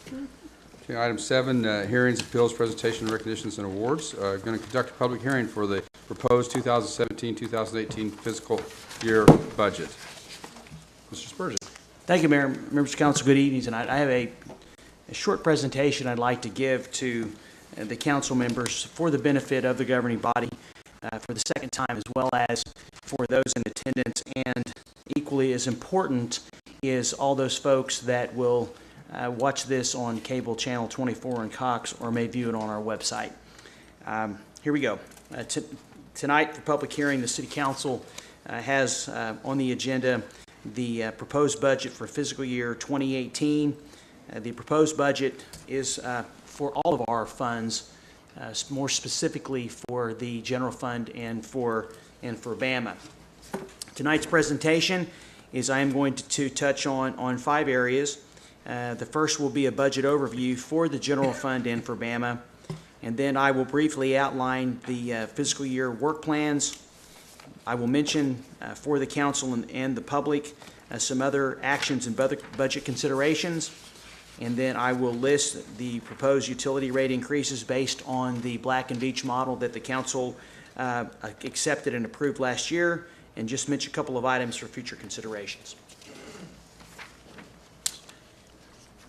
Okay, item 7, hearings, appeals, presentation, recognitions, and awards. Going to conduct a public hearing for the proposed 2017-2018 fiscal year budget. Mr. Spurgeon. Thank you, Mayor. Members of Council, good evening tonight. I have a short presentation I'd like to give to the council members for the benefit of the governing body for the second time, as well as for those in attendance, and equally as important is all those folks that will watch this on cable channel 24 in Cox or may view it on our website. Here we go. Tonight, for public hearing, the City Council has on the agenda the proposed budget for fiscal year 2018. The proposed budget is for all of our funds, more specifically for the general fund and for BAMA. Tonight's presentation is I am going to touch on 5 areas. The first will be a budget overview for the general fund and for BAMA, and then I will briefly outline the fiscal year work plans. I will mention for the council and the public some other actions and budget considerations, and then I will list the proposed utility rate increases based on the Black and Veatch model that the council accepted and approved last year, and just mention a couple of items for future considerations.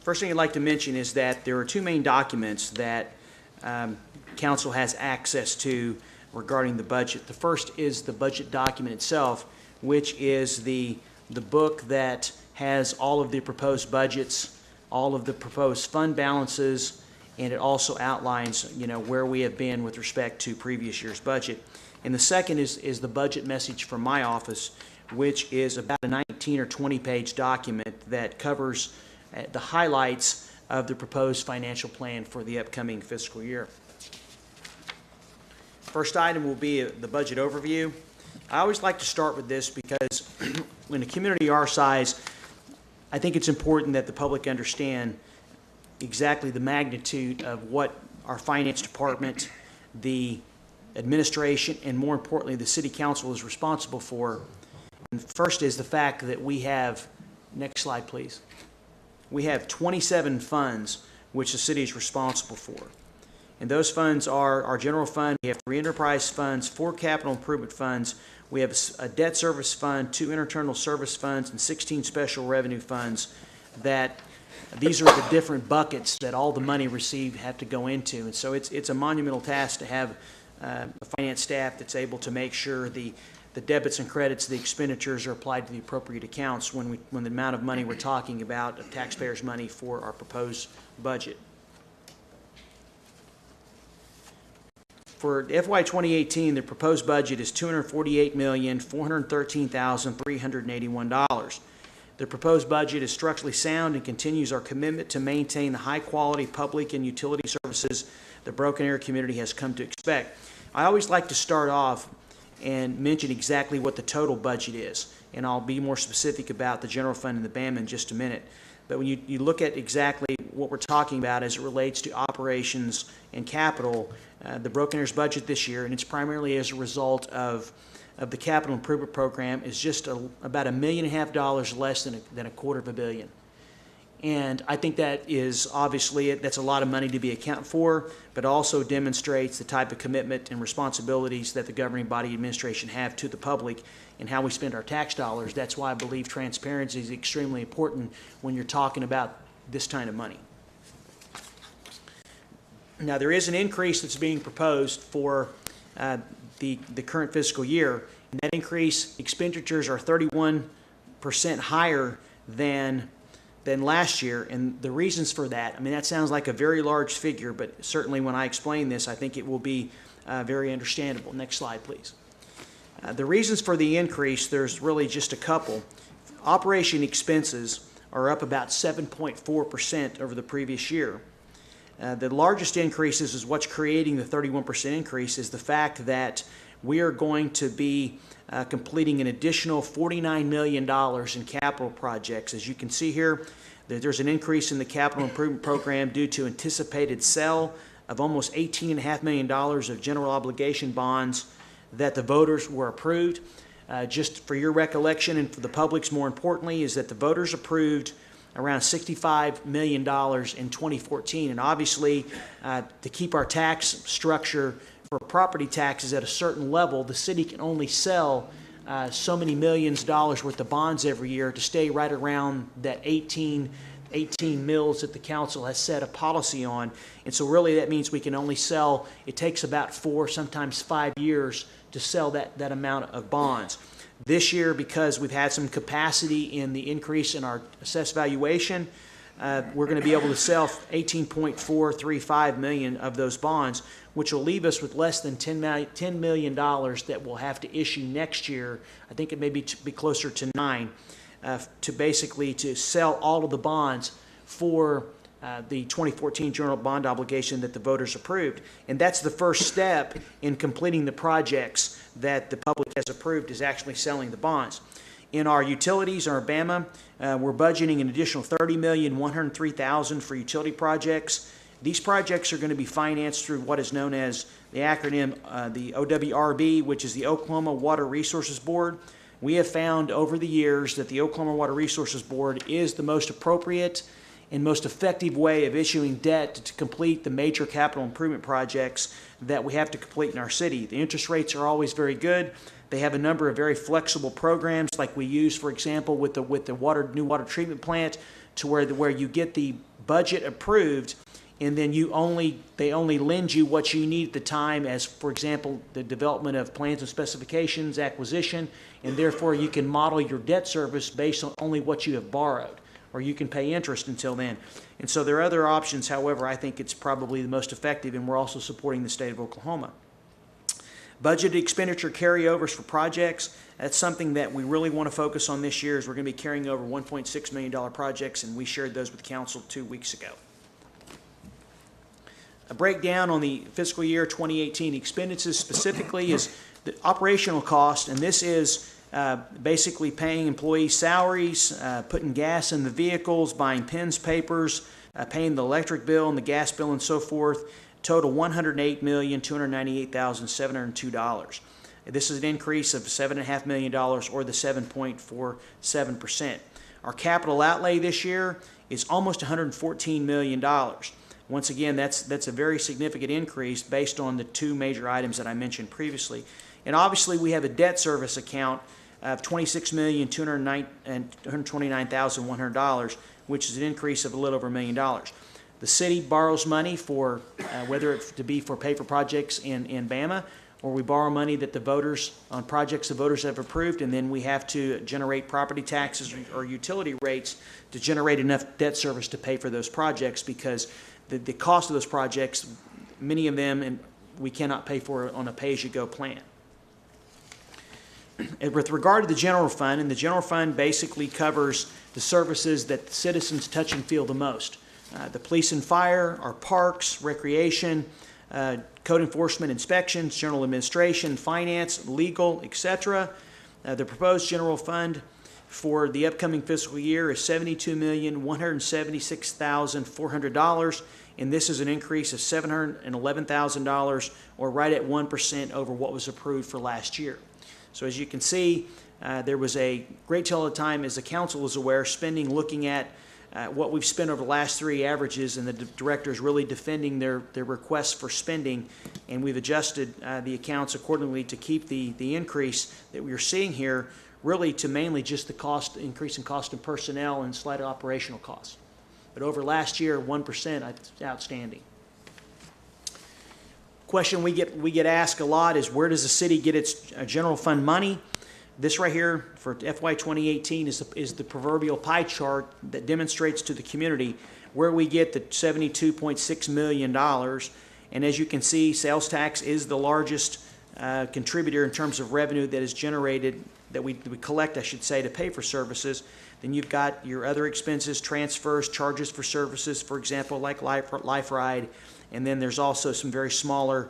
First thing I'd like to mention is that there are 2 main documents that council has access to regarding the budget. The first is the budget document itself, which is the book that has all of the proposed budgets, all of the proposed fund balances, and it also outlines, where we have been with respect to previous year's budget. And the second is the budget message from my office, which is about a 19 or 20 page document that covers the highlights of the proposed financial plan for the upcoming fiscal year. First item will be the budget overview. I always like to start with this because in a community our size, I think it's important that the public understand exactly the magnitude of what our finance department, the administration, and more importantly, the city council is responsible for. And first is the fact that we have, next slide please, we have 27 funds which the city is responsible for. And those funds are our general fund. We have 3 enterprise funds, 4 capital improvement funds. We have a debt service fund, 2 internal service funds, and 16 special revenue funds. That these are the different buckets that all the money received have to go into. And so it's a monumental task to have a finance staff that's able to make sure the debits and credits, the expenditures are applied to the appropriate accounts when the amount of money we're talking about of taxpayers' money for our proposed budget. For FY 2018, the proposed budget is $248,413,381. The proposed budget is structurally sound and continues our commitment to maintain the high-quality public and utility services the Broken Arrow community has come to expect. I always like to start off and mention exactly what the total budget is, and I'll be more specific about the general fund and the BAMA in just a minute. But when you look at exactly what we're talking about as it relates to operations and capital, the Broken Arrow's budget this year, and it's primarily as a result of the capital improvement program, is just about $1.5 million less than $250 million. And I think that is obviously, that's a lot of money to be accounted for, but also demonstrates the type of commitment and responsibilities that the governing body administration have to the public and how we spend our tax dollars. That's why I believe transparency is extremely important when you're talking about this kind of money. Now, there is an increase that's being proposed for the current fiscal year, and that increase, expenditures are 31% higher than last year, and the reasons for that, I mean, that sounds like a very large figure, but certainly when I explain this, I think it will be very understandable. Next slide, please. The reasons for the increase, there's really just a couple. Operation expenses are up about 7.4% over the previous year. The largest increases is what's creating the 31% increase is the fact that we are going to be completing an additional $49 million in capital projects. As you can see here, there's an increase in the capital improvement program due to anticipated sale of almost $18.5 million of general obligation bonds that the voters were approved. Just for your recollection and for the public's more importantly, is that the voters approved around $65 million in 2014. And obviously, to keep our tax structure for property taxes at a certain level, the city can only sell so many millions of dollars worth of bonds every year to stay right around that 18 mills that the council has set a policy on. And so really that means we can only sell, it takes about 4, sometimes 5 years to sell that amount of bonds. This year, because we've had some capacity in the increase in our assessed valuation, we're going to be able to sell 18.435 million of those bonds, which will leave us with less than $10 million that we'll have to issue next year. I think it may be closer to 9, to sell all of the bonds for the 2014 general bond obligation that the voters approved. And that's the first step in completing the projects that the public has approved, is actually selling the bonds. In our utilities, our BAMA, we're budgeting an additional $30,103,000 for utility projects. These projects are going to be financed through what is known as the acronym, the OWRB, which is the Oklahoma Water Resources Board. We have found over the years that the Oklahoma Water Resources Board is the most appropriate and most effective way of issuing debt to complete the major capital improvement projects that we have to complete in our city. The interest rates are always very good. They have a number of very flexible programs, like we use, for example, with the new water treatment plant, to where you get the budget approved, and then they only lend you what you need at the time, as, for example, the development of plans and specifications, acquisition, and therefore you can model your debt service based on only what you have borrowed, or you can pay interest until then. And so there are other options. However, I think it's probably the most effective, and we're also supporting the state of Oklahoma. Budgeted expenditure carryovers for projects, that's something that we really want to focus on this year, as we're going to be carrying over $1.6 million projects, and we shared those with council 2 weeks ago. A breakdown on the fiscal year 2018 expenses specifically is the operational cost, and this is basically paying employee salaries, putting gas in the vehicles, buying pens, papers, paying the electric bill and the gas bill and so forth. Total $108,298,702. This is an increase of $7.5 million, or the 7.47%. Our capital outlay this year is almost $114 million. Once again, that's a very significant increase based on the 2 major items that I mentioned previously. And obviously, we have a debt service account of $26,229,100, which is an increase of a little over $1 million. The city borrows money for, whether it to be for paper projects in BAMA, or we borrow money that the voters, on projects the voters have approved, and then we have to generate property taxes or utility rates to generate enough debt service to pay for those projects, because the cost of those projects, many of them, and we cannot pay for on a pay-as-you-go plan. And with regard to the general fund, and the general fund basically covers the services that citizens touch and feel the most. The police and fire, our parks, recreation, code enforcement, inspections, general administration, finance, legal, etc. The proposed general fund for the upcoming fiscal year is $72,176,400, and this is an increase of $711,000, or right at 1% over what was approved for last year. So as you can see, there was a great deal of time, as the council is aware, spending looking at what we've spent over the last 3 averages, and the director is really defending their requests for spending, and we've adjusted the accounts accordingly to keep the increase that we are seeing here really to mainly just the increase in cost of personnel and slight operational costs. But over last year, 1%, it's outstanding. Question we get asked a lot is, where does the city get its general fund money? This right here for FY 2018 is the proverbial pie chart that demonstrates to the community where we get the $72.6 million. And as you can see, sales tax is the largest contributor in terms of revenue that is generated, that we collect, I should say, to pay for services. Then you've got your other expenses, transfers, charges for services, for example, like Life Ride. And then there's also some very smaller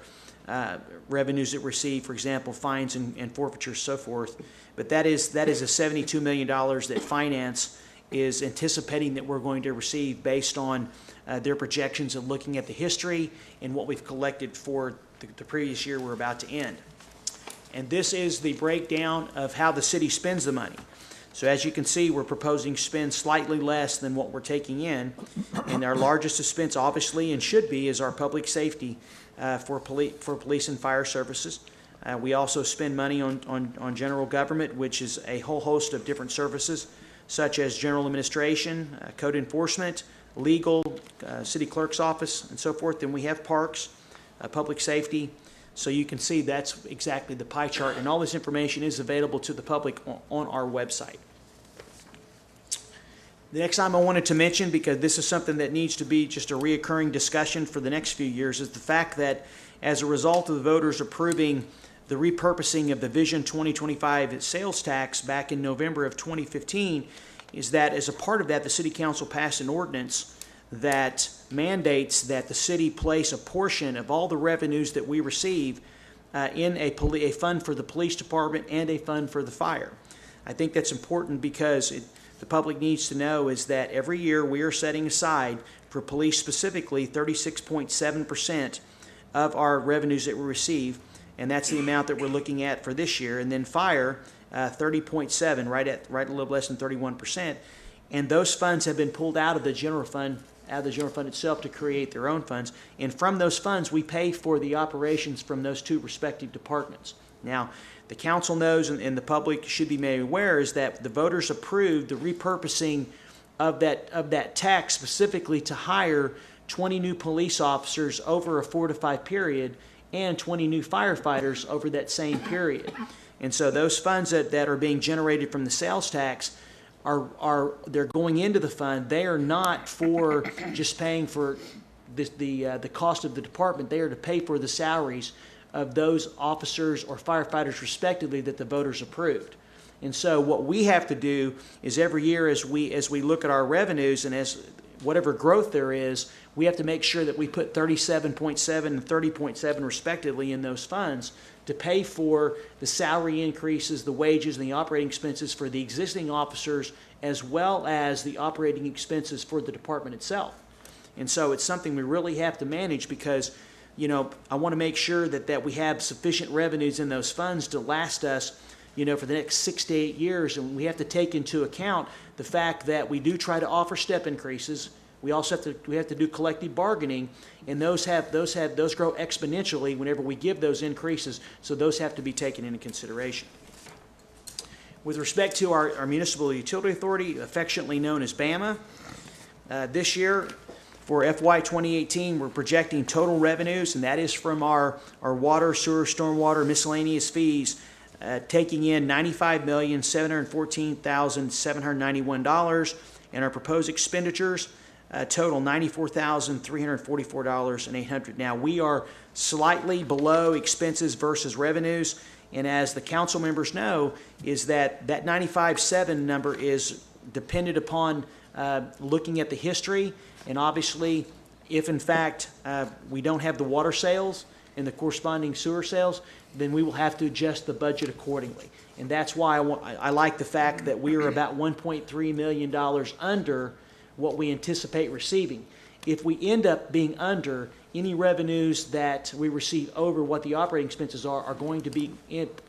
revenues that receive, for example, fines and forfeitures, so forth. But that is a $72 million that finance is anticipating that we're going to receive based on their projections of looking at the history and what we've collected for the previous year we're about to end. And this is the breakdown of how the city spends the money. So as you can see, we're proposing to spend slightly less than what we're taking in. And our largest expense, obviously, and should be, is our public safety for police and fire services. We also spend money on general government, which is a whole host of different services, such as general administration, code enforcement, legal, city clerk's office, and so forth. Then we have parks, public safety. So you can see that's exactly the pie chart, and all this information is available to the public on our website. The next item I wanted to mention, because this is something that needs to be just a reoccurring discussion for the next few years, is the fact that as a result of the voters approving the repurposing of the Vision 2025 sales tax back in November of 2015, is that as a part of that, the City Council passed an ordinance that mandates that the city place a portion of all the revenues that we receive in a fund for the police department and a fund for the fire. I think that's important because the public needs to know is that every year we are setting aside for police specifically 36.7% of our revenues that we receive, and that's the amount that we're looking at for this year. And then fire, 30.7, right a little less than 31%. And those funds have been pulled out of the general fund itself to create their own funds. And from those funds, we pay for the operations from those two respective departments. Now, the council knows, and the public should be made aware, is that the voters approved the repurposing of that tax specifically to hire 20 new police officers over a 4 to 5 period and 20 new firefighters over that same period. And so those funds that are being generated from the sales tax they're going into the fund. They are not for just paying for the cost of the department. They are to pay for the salaries of those officers or firefighters respectively that the voters approved. And so what we have to do is every year as we look at our revenues and as whatever growth there is, we have to make sure that we put 37.7 and 30.7 respectively in those funds to pay for the salary increases, the wages, and the operating expenses for the existing officers, as well as the operating expenses for the department itself. And so it's something we really have to manage because, I want to make sure that we have sufficient revenues in those funds to last us, for the next 6 to 8 years. And we have to take into account the fact that we do try to offer step increases. We also have to do collective bargaining, and those grow exponentially whenever we give those increases. So those have to be taken into consideration. With respect to our municipal utility authority, affectionately known as BAMA, this year for FY 2018, we're projecting total revenues, and that is from our water, sewer, stormwater, miscellaneous fees, taking in $95,714,791, and our proposed expenditures total $94,344,800. Now, we are slightly below expenses versus revenues, and as the council members know, is that 95.7 number is dependent upon looking at the history, and obviously, if in fact we don't have the water sales and the corresponding sewer sales, then we will have to adjust the budget accordingly. And that's why I like the fact that we are about $1.3 million under what we anticipate receiving. If we end up being under, any revenues that we receive over what the operating expenses are going to be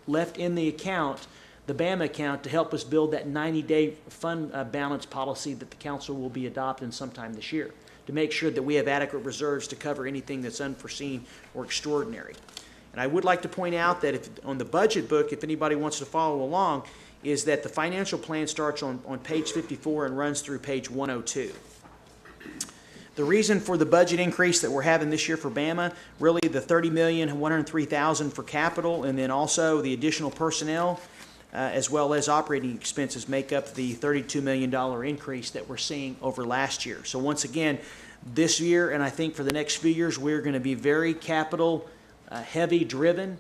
left in the account, the BAMA account, to help us build that 90-day fund balance policy that the council will be adopting sometime this year, to make sure that we have adequate reserves to cover anything that's unforeseen or extraordinary. And I would like to point out that on the budget book, if anybody wants to follow along, is that the financial plan starts on page 54 and runs through page 102. The reason for the budget increase that we're having this year for BAMA, really the $30,103,000 for capital, and then also the additional personnel, as well as operating expenses, make up the $32 million increase that we're seeing over last year. So once again, this year, and I think for the next few years, we're going to be very capital heavy driven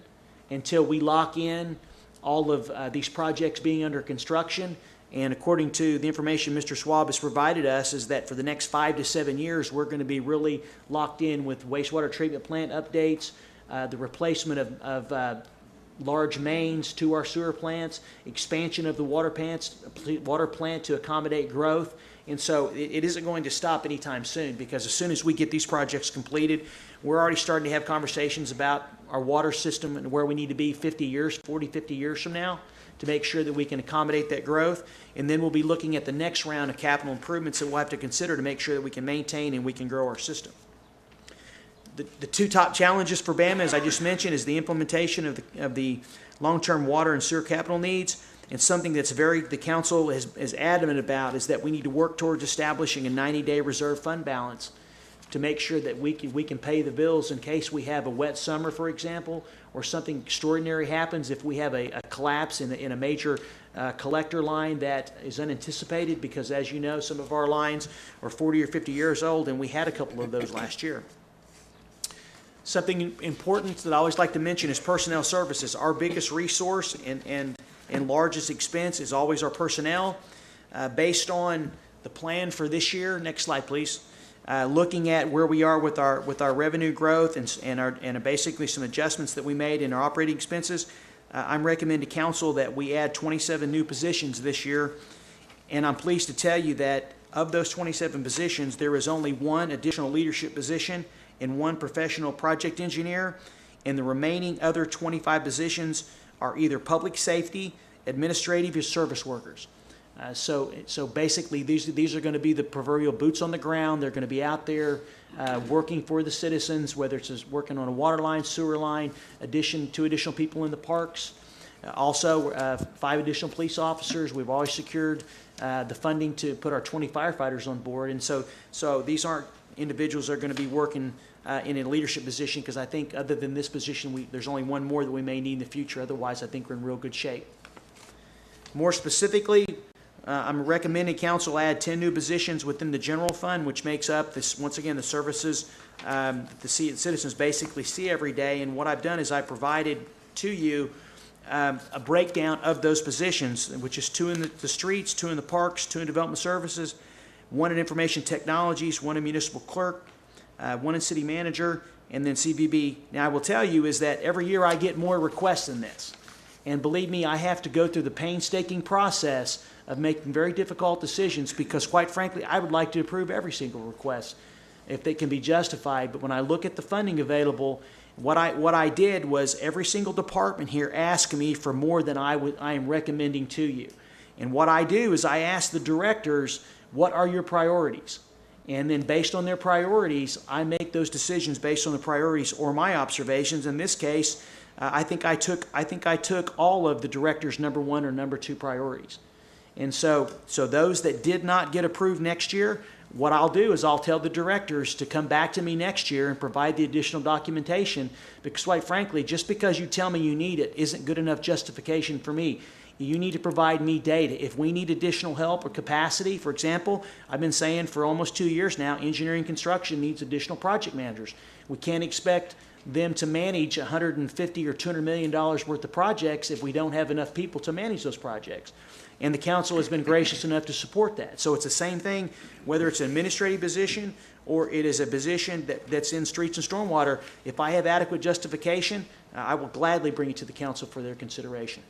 until we lock in all of these projects being under construction. And according to the information Mr. Schwab has provided us, is that for the next 5 to 7 years, we're going to be really locked in with wastewater treatment plant updates, the replacement of large mains to our sewer plants, expansion of the water plant to accommodate growth. And so it isn't going to stop anytime soon, because as soon as we get these projects completed, we're already starting to have conversations about our water system and where we need to be 50 years, 40, 50 years from now, to make sure that we can accommodate that growth. And then we'll be looking at the next round of capital improvements that we'll have to consider to make sure that we can maintain and we can grow our system. The two top challenges for Bama, as I just mentioned, is the implementation of the long-term water and sewer capital needs. And something that's the council is adamant about is that we need to work towards establishing a 90-day reserve fund balance to make sure that we can pay the bills in case we have a wet summer, for example, or something extraordinary happens. If we have a collapse in a major collector line that is unanticipated, because as you know, some of our lines are 40 or 50 years old, and we had a couple of those last year. Something important that I always like to mention is personnel services. Our biggest resource and largest expense is always our personnel. Based on the plan for this year, next slide please, looking at where we are with our revenue growth and basically some adjustments that we made in our operating expenses, I'm recommending to council that we add 27 new positions this year. And I'm pleased to tell you that of those 27 positions, there is only one additional leadership position and one professional project engineer, and the remaining other 25 positions are either public safety, administrative, or service workers. So basically, these are going to be the proverbial boots on the ground. They're going to be out there working for the citizens, whether it's just working on a water line, sewer line, two additional people in the parks. Also, 5 additional police officers. We've always secured the funding to put our 20 firefighters on board. And so these aren't individuals that are going to be working in a leadership position, because I think other than this position, there's only one more that we may need in the future. Otherwise, I think we're in real good shape. More specifically, I'm recommending council add 10 new positions within the general fund, which makes up this, once again, the services the citizens basically see every day. And what I've done is I provided to you a breakdown of those positions, which is 2 in the streets, 2 in the parks, 2 in development services, 1 in information technologies, 1 in municipal clerk, 1 in city manager, and then CVB. Now, I will tell you is that every year I get more requests than this. And believe me, I have to go through the painstaking process of making very difficult decisions, because quite frankly, I would like to approve every single request if they can be justified. But when I look at the funding available, what I did was every single department here asked me for more than I am recommending to you. And what I do is I ask the directors, what are your priorities? And then based on their priorities, I make those decisions based on the priorities or my observations. In this case, I think I took all of the director's number 1 or number 2 priorities. And so those that did not get approved next year, what I'll do is I'll tell the directors to come back to me next year and provide the additional documentation, because quite frankly, just because you tell me you need it isn't good enough justification for me. You need to provide me data. If we need additional help or capacity, for example, I've been saying for almost 2 years now, engineering construction needs additional project managers. We can't expect them to manage $150 or $200 million worth of projects if we don't have enough people to manage those projects. And the council has been gracious enough to support that. So it's the same thing, whether it's an administrative position or it is a position that's in streets and stormwater. If I have adequate justification, I will gladly bring it to the council for their consideration.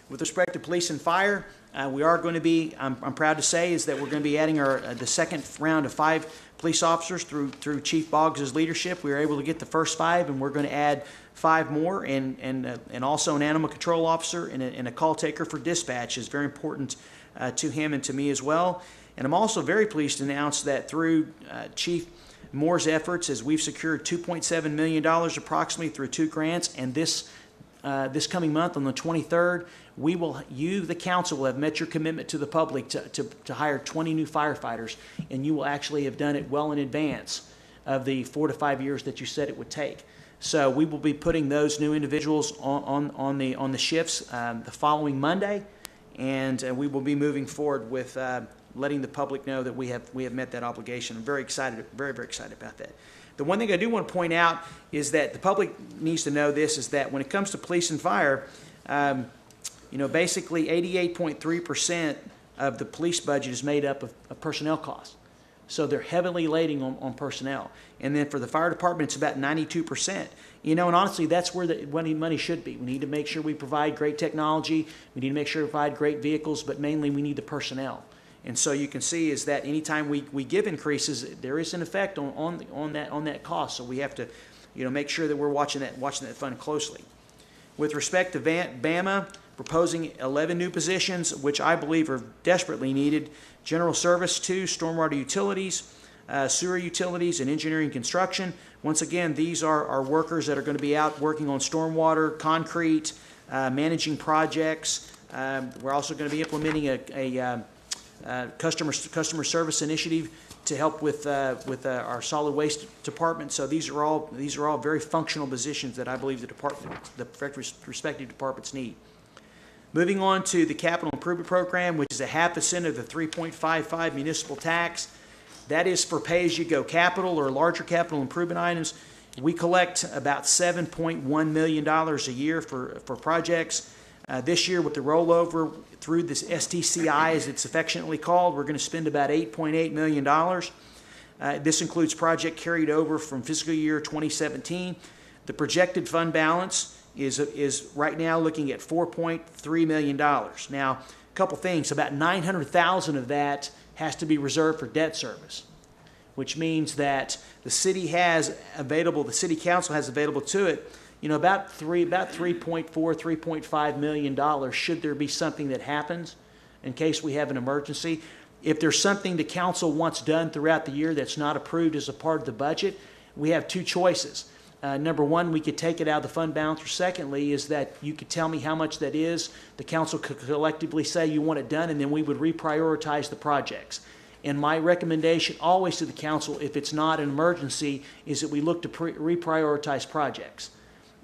With respect to police and fire, we are going to be, I'm proud to say, is that we're going to be adding the second round of 5 police officers through Chief Boggs' leadership. We were able to get the first 5, and we're going to add 5 more, and also an animal control officer and a call taker for dispatch is very important to him and to me as well. And I'm also very pleased to announce that through Chief Moore's efforts, as we've secured $2.7 million approximately through 2 grants, and this coming month on the 23rd, you, the council, will have met your commitment to the public to hire 20 new firefighters, and you will actually have done it well in advance of the 4 to 5 years that you said it would take. So we will be putting those new individuals on the shifts the following Monday, and we will be moving forward with letting the public know that we have met that obligation. I'm very excited, very excited about that. The one thing I do want to point out is that the public needs to know this, is that when it comes to police and fire, basically 88.3% of the police budget is made up of personnel costs. So they're heavily laden on personnel. And then for the fire department, it's about 92%. And honestly, that's where the money should be. We need to make sure we provide great technology. We need to make sure we provide great vehicles, but mainly we need the personnel. And so you can see is that anytime we give increases, there is an effect on that cost. So we have to, make sure that we're watching that fund closely. With respect to Bama, proposing 11 new positions, which I believe are desperately needed. General service 2, stormwater utilities, sewer utilities, and engineering construction. Once again, these are workers that are going to be out working on stormwater, concrete, managing projects. We're also going to be implementing a customer service initiative to help with our solid waste department. So these are all very functional positions that I believe the respective departments need. Moving on to the capital improvement program, which is a 0.5% of the 3.55 municipal tax. That is for pay-as-you-go capital or larger capital improvement items. We collect about $7.1 million a year for projects. This year, with the rollover through this STCI, as it's affectionately called, we're going to spend about $8.8 million. This includes project carried over from fiscal year 2017. The projected fund balance is right now looking at $4.3 million. Now, a couple things. About $900,000 of that has to be reserved for debt service, which means that the city council has available to it, about $3.5 million should there be something that happens in case we have an emergency. If there's something the council wants done throughout the year that's not approved as a part of the budget, we have two choices. Number one, we could take it out of the fund balance, or secondly, is that you could tell me how much that is. The council could collectively say you want it done, and then we would reprioritize the projects. And my recommendation always to the council, if it's not an emergency, is that we look to reprioritize projects.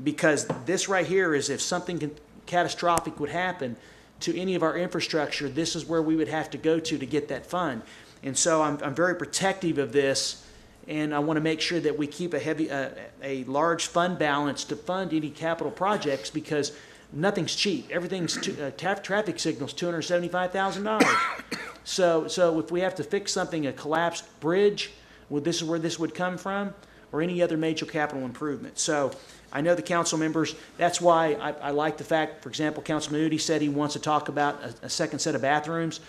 Because this right here is if something catastrophic would happen to any of our infrastructure, this is where we would have to go to get that fund. And so I'm very protective of this, and I want to make sure that we keep a large fund balance to fund any capital projects, because nothing's cheap. Everything's traffic signals $275,000. So if we have to fix something, a collapsed bridge, this is where this would come from, or any other major capital improvement. So I know the council members, that's why I like the fact, for example, Councilman Moody said he wants to talk about a second set of bathrooms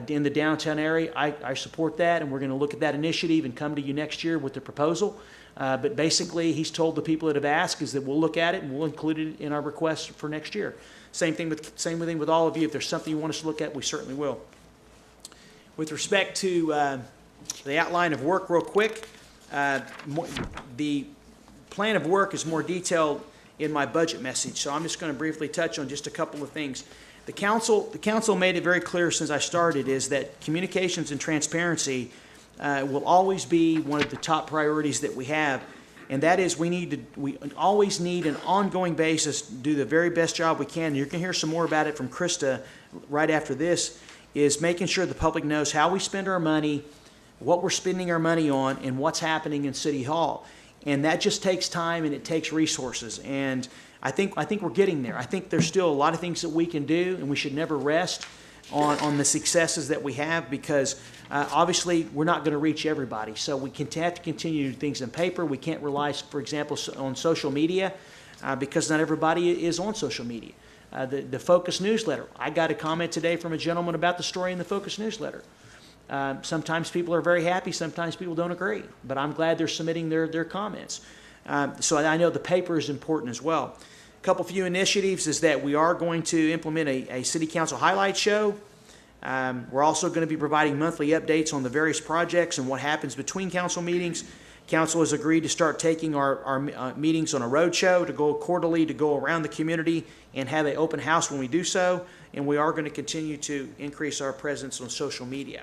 in the downtown area. I support that, and we're going to look at that initiative and come to you next year with the proposal. But basically, he's told the people that have asked is that we'll look at it and we'll include it in our request for next year. Same thing with all of you. If there's something you want us to look at, we certainly will. With respect to the outline of work, real quick, the plan of work is more detailed in my budget message, so I'm just going to briefly touch on just a couple of things. The council made it very clear since I started is that communications and transparency will always be one of the top priorities that we have, and that is we always need an ongoing basis to do the very best job we can. You're going to hear some more about it from Krista right after this, is making sure the public knows how we spend our money, what we're spending our money on, and what's happening in City Hall. And that just takes time and it takes resources. And I think we're getting there. I think there's still a lot of things that we can do, and we should never rest on the successes that we have, because obviously we're not going to reach everybody. So we have to continue to do things in paper. We can't rely, for example, on social media because not everybody is on social media. The Focus newsletter. I got a comment today from a gentleman about the story in the Focus newsletter. Sometimes people are very happy, sometimes people don't agree, but I'm glad they're submitting their comments. So I know the paper is important as well. A couple few initiatives is that we are going to implement a City Council highlight show. We're also going to be providing monthly updates on the various projects and what happens between council meetings. Council has agreed to start taking our meetings on a road show, to go quarterly, to go around the community and have an open house when we do so, and we are going to continue to increase our presence on social media.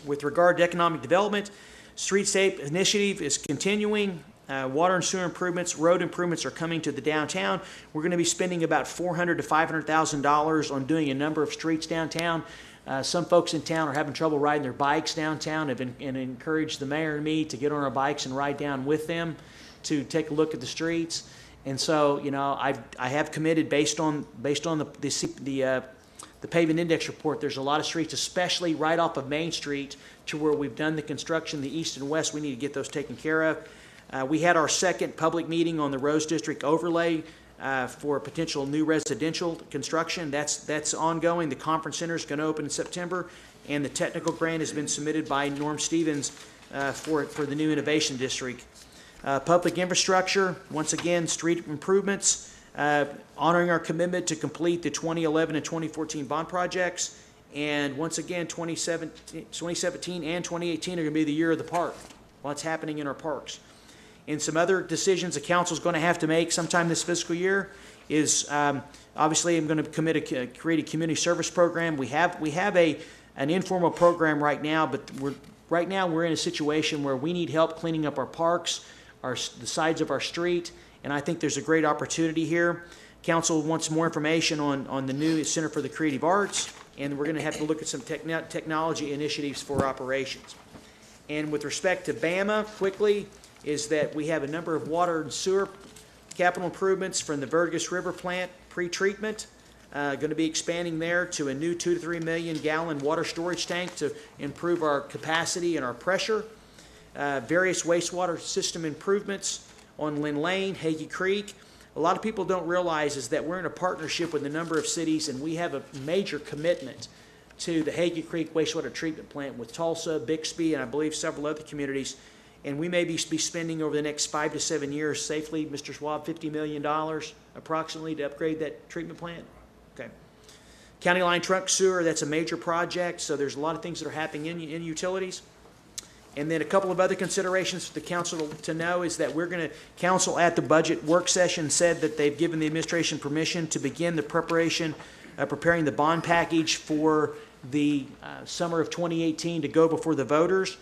With regard to economic development, Streetscape initiative is continuing. Water and sewer improvements, road improvements are coming to the downtown. We're going to be spending about $400,000 to $500,000 on doing a number of streets downtown. Some folks in town are having trouble riding their bikes downtown, and encouraged the mayor and me to get on our bikes and ride down with them to take a look at the streets. And so, I have committed based on the pavement index report. There's a lot of streets, especially right off of Main Street, to where we've done the construction, the east and west. We need to get those taken care of. We had our second public meeting on the Rose District overlay for potential new residential construction. That's ongoing. The conference center is going to open in September, and the technical grant has been submitted by Norm Stevens for the new innovation district. Public infrastructure, once again, street improvements. honoring our commitment to complete the 2011 and 2014 bond projects. And once again, 2017 and 2018 are going to be the year of the park. What's happening in our parks. And some other decisions the council is going to have to make sometime this fiscal year is obviously I'm going to create a community service program. We have an informal program right now, but we're in a situation where we need help cleaning up our parks, the sides of our street, and I think there's a great opportunity here. Council wants more information on the new Center for the Creative Arts, and we're going to have to look at some technology initiatives for operations. And with respect to Bama, quickly, is that we have a number of water and sewer capital improvements from the Vergas River plant pre-treatment. Going to be expanding there to a new 2 to 3 million gallon water storage tank to improve our capacity and our pressure. Various wastewater system improvements on Lynn Lane, Hagee Creek. A lot of people don't realize is that we're in a partnership with a number of cities, and we have a major commitment to the Hagee Creek wastewater treatment plant with Tulsa, Bixby, and I believe several other communities. And we may be spending over the next 5 to 7 years safely, Mr. Schwab, $50 million approximately to upgrade that treatment plant. Okay. County line trunk sewer, that's a major project, so there's a lot of things that are happening in utilities. And then a couple of other considerations for the council to know is that council at the budget work session said that they've given the administration permission to begin the preparing the bond package for the summer of 2018 to go before the voters.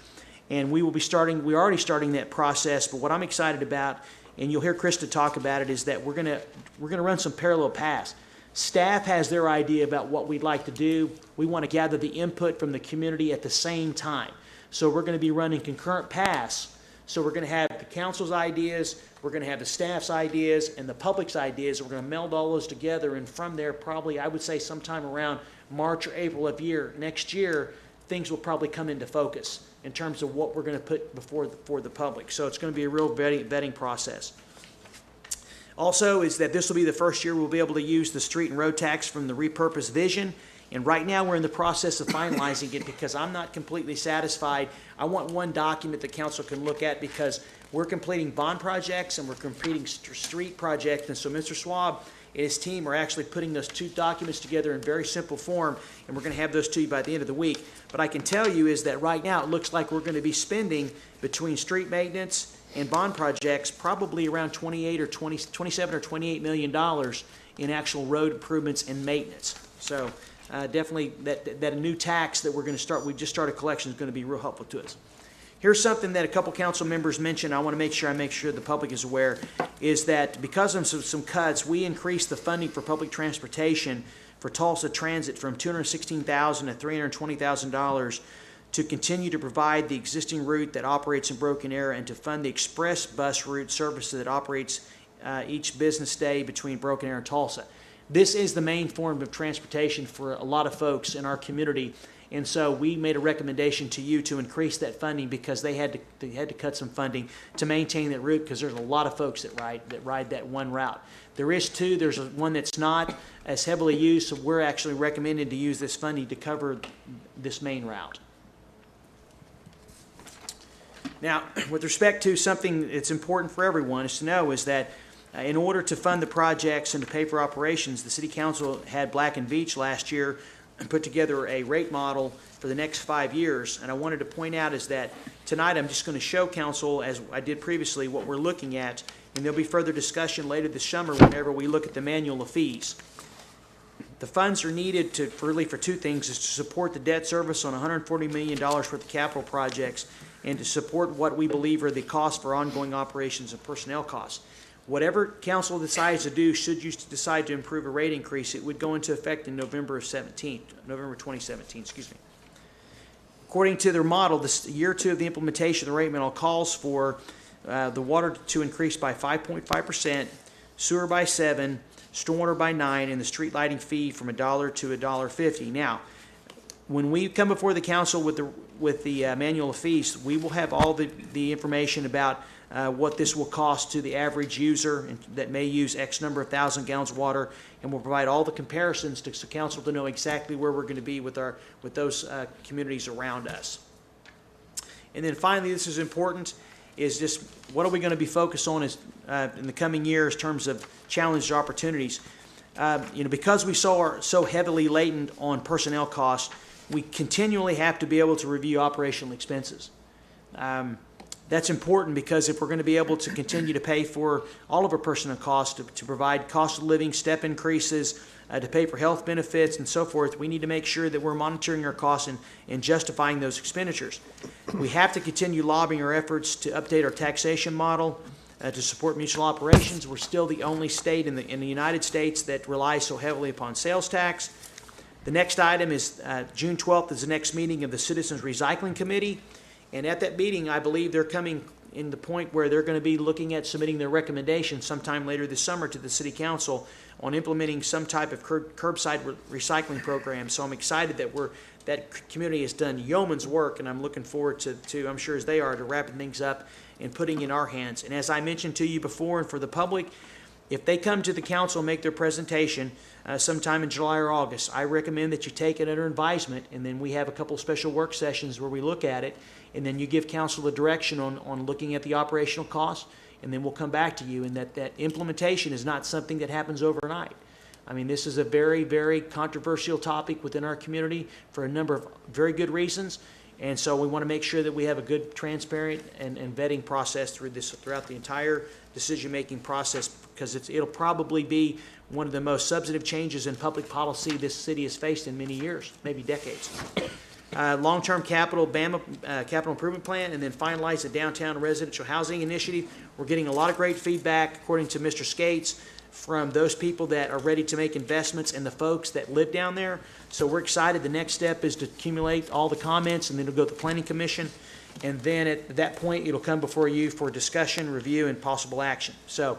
And we're already starting that process, but what I'm excited about, and you'll hear Krista talk about it, is that we're gonna run some parallel paths. Staff has their idea about what we'd like to do. We want to gather the input from the community at the same time. So we're going to be running concurrent paths. So we're going to have the council's ideas, we're going to have the staff's ideas, and the public's ideas. We're going to meld all those together, and from there, probably, I would say sometime around March or April of next year, things will probably come into focus in terms of what we're going to put before the public. So it's going to be a real vetting process. Also is that this will be the first year we'll be able to use the street and road tax from the repurposed vision. And right now we're in the process of finalizing it because I'm not completely satisfied. I want one document the council can look at because we're completing bond projects and we're completing street projects. And so Mr. Schwab and his team are actually putting those two documents together in very simple form, and we're going to have those to you by the end of the week. But I can tell you is that right now it looks like we're going to be spending between street maintenance and bond projects probably around 27 or 28 million dollars in actual road improvements and maintenance. So definitely that a new tax that we just started collection is going to be real helpful to us. Here's something that a couple council members mentioned. I want to make sure the public is aware, is that because of some cuts, we increased the funding for public transportation for Tulsa Transit from $216,000 to $320,000 to continue to provide the existing route that operates in Broken Arrow and to fund the express bus route service that operates each business day between Broken Arrow and Tulsa. This is the main form of transportation for a lot of folks in our community. And so we made a recommendation to you to increase that funding because they had to cut some funding to maintain that route because there's a lot of folks that ride that one route. There is two. There's one that's not as heavily used, so we're actually recommending to use this funding to cover this main route. Now, with respect to something that's important for everyone is to know is that in order to fund the projects and to pay for operations, the City Council had Black and Veatch last year and put together a rate model for the next 5 years. And I wanted to point out is that tonight I'm just going to show council, as I did previously, what we're looking at, and there'll be further discussion later this summer whenever we look at the manual of fees. The funds are needed for two things, is to support the debt service on $140 million worth of capital projects and to support what we believe are the costs for ongoing operations and personnel costs. Whatever council decides to do, should you decide to improve a rate increase, it would go into effect in November 2017, excuse me. According to their model, this year 2 of the implementation of the rate model calls for the water to increase by 5.5%, sewer by 7%, stormwater by 9%, and the street lighting fee from $1 to $1.50. Now, when we come before the council with the manual of fees, we will have all the information about what this will cost to the average user that may use X number of thousand gallons of water, and we'll provide all the comparisons to council to know exactly where we're going to be with those communities around us. And then finally, this is important, is just what are we going to be focused on in the coming years in terms of challenges or opportunities. Because we are so heavily laden on personnel costs, we continually have to be able to review operational expenses. That's important because if we're going to be able to continue to pay for all of our personnel costs, to provide cost of living step increases, to pay for health benefits and so forth, we need to make sure that we're monitoring our costs and justifying those expenditures. We have to continue lobbying our efforts to update our taxation model to support municipal operations. We're still the only state in the United States that relies so heavily upon sales tax. The next item is June 12th is the next meeting of the Citizens Recycling Committee. And at that meeting, I believe they're coming in the point where they're going to be looking at submitting their recommendations sometime later this summer to the City Council on implementing some type of curbside recycling program. So I'm excited that that community has done yeoman's work, and I'm looking forward to, I'm sure as they are, to wrapping things up and putting in our hands. And as I mentioned to you before, and for the public, if they come to the council and make their presentation sometime in July or August, I recommend that you take it under advisement, and then we have a couple special work sessions where we look at it, and then you give council the direction on looking at the operational costs, and then we'll come back to you. And that implementation is not something that happens overnight. I mean, this is a very, very controversial topic within our community for a number of very good reasons. And so we want to make sure that we have a good, transparent, and vetting process throughout the entire decision-making process, because it'll probably be one of the most substantive changes in public policy this city has faced in many years, maybe decades. Long-term capital improvement plan, and then finalize the downtown residential housing initiative. We're getting a lot of great feedback, according to Mr. Skates, from those people that are ready to make investments and the folks that live down there. So we're excited. The next step is to accumulate all the comments, and then it'll go to the Planning Commission. And then at that point, it'll come before you for discussion, review, and possible action. So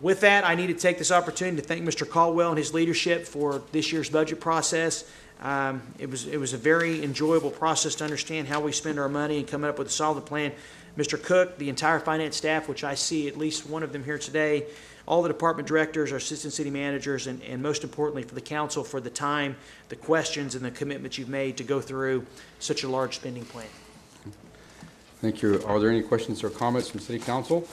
with that, I need to take this opportunity to thank Mr. Caldwell and his leadership for this year's budget process. It was a very enjoyable process to understand how we spend our money and come up with a solid plan. Mr. Cook, the entire finance staff, which I see at least one of them here today, all the department directors, our assistant city managers, and most importantly for the council for the time, the questions, and the commitments you've made to go through such a large spending plan. Thank you. Are there any questions or comments from City Council?